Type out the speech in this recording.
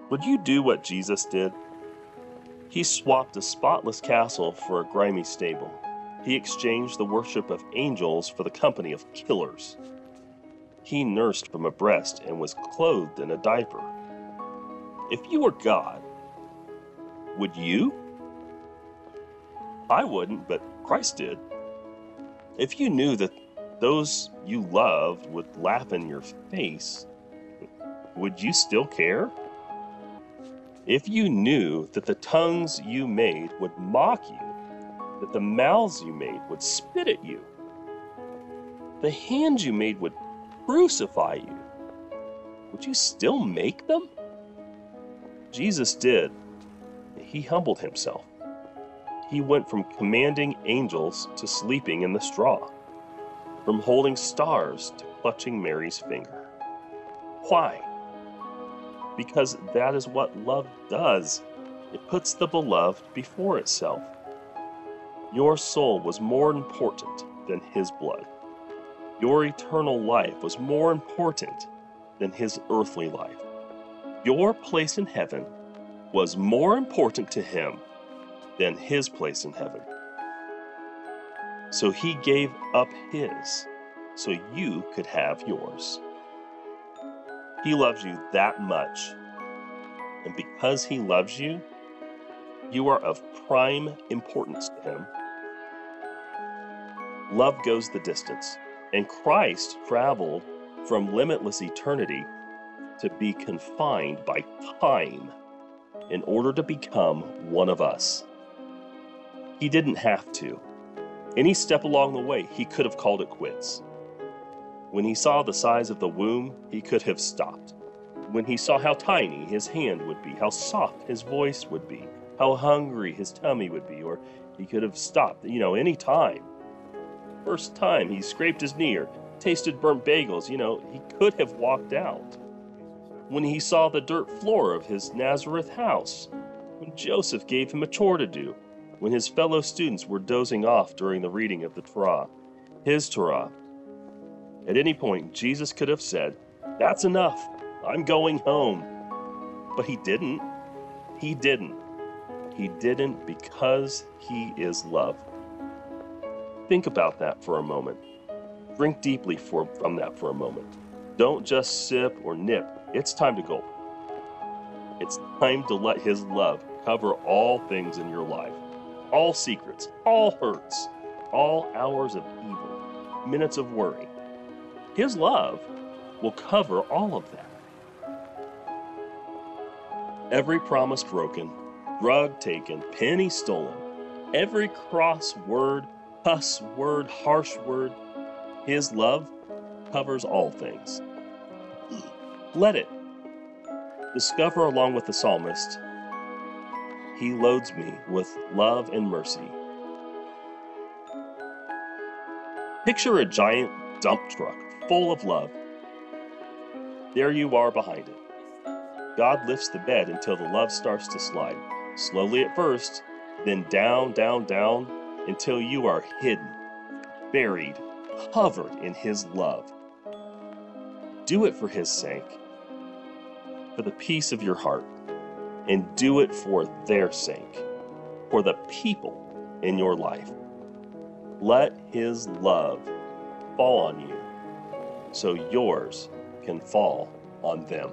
Would you do what Jesus did? He swapped a spotless castle for a grimy stable. He exchanged the worship of angels for the company of killers. He nursed from a breast and was clothed in a diaper. If you were God, would you? I wouldn't, but Christ did. If you knew that those you loved would laugh in your face, would you still care? If you knew that the tongues you made would mock you, that the mouths you made would spit at you, the hands you made would crucify you, would you still make them? Jesus did. He humbled himself. He went from commanding angels to sleeping in the straw, from holding stars to clutching Mary's finger. Why? Because that is what love does. It puts the beloved before itself. Your soul was more important than his blood. Your eternal life was more important than his earthly life. Your place in heaven was more important to him than his place in heaven. So he gave up his so you could have yours. He loves you that much. And because he loves you, you are of prime importance to him. Love goes the distance, and Christ traveled from limitless eternity to be confined by time in order to become one of us. He didn't have to. Any step along the way, he could have called it quits. When he saw the size of the womb, he could have stopped. When he saw how tiny his hand would be, how soft his voice would be, how hungry his tummy would be, or he could have stopped, any time. First time he scraped his knee or tasted burnt bagels, he could have walked out. When he saw the dirt floor of his Nazareth house, when Joseph gave him a chore to do, when his fellow students were dozing off during the reading of the Torah, his Torah. At any point, Jesus could have said, "That's enough, I'm going home." But he didn't. He didn't. He didn't because he is love. Think about that for a moment. Drink deeply from that for a moment. Don't just sip or nip. It's time to gulp. It's time to let his love cover all things in your life. All secrets, all hurts, all hours of evil, minutes of worry. His love will cover all of that. Every promise broken, drug taken, penny stolen, every cross word, cuss word, harsh word, his love covers all things. Let it. Discover along with the psalmist, he loads me with love and mercy. Picture a giant dump truck full of love. There you are behind it. God lifts the bed until the love starts to slide. Slowly at first, then down, down, down, until you are hidden, buried, covered in his love. Do it for his sake, for the peace of your heart, and do it for their sake, for the people in your life. Let his love fall on you so yours can fall on them.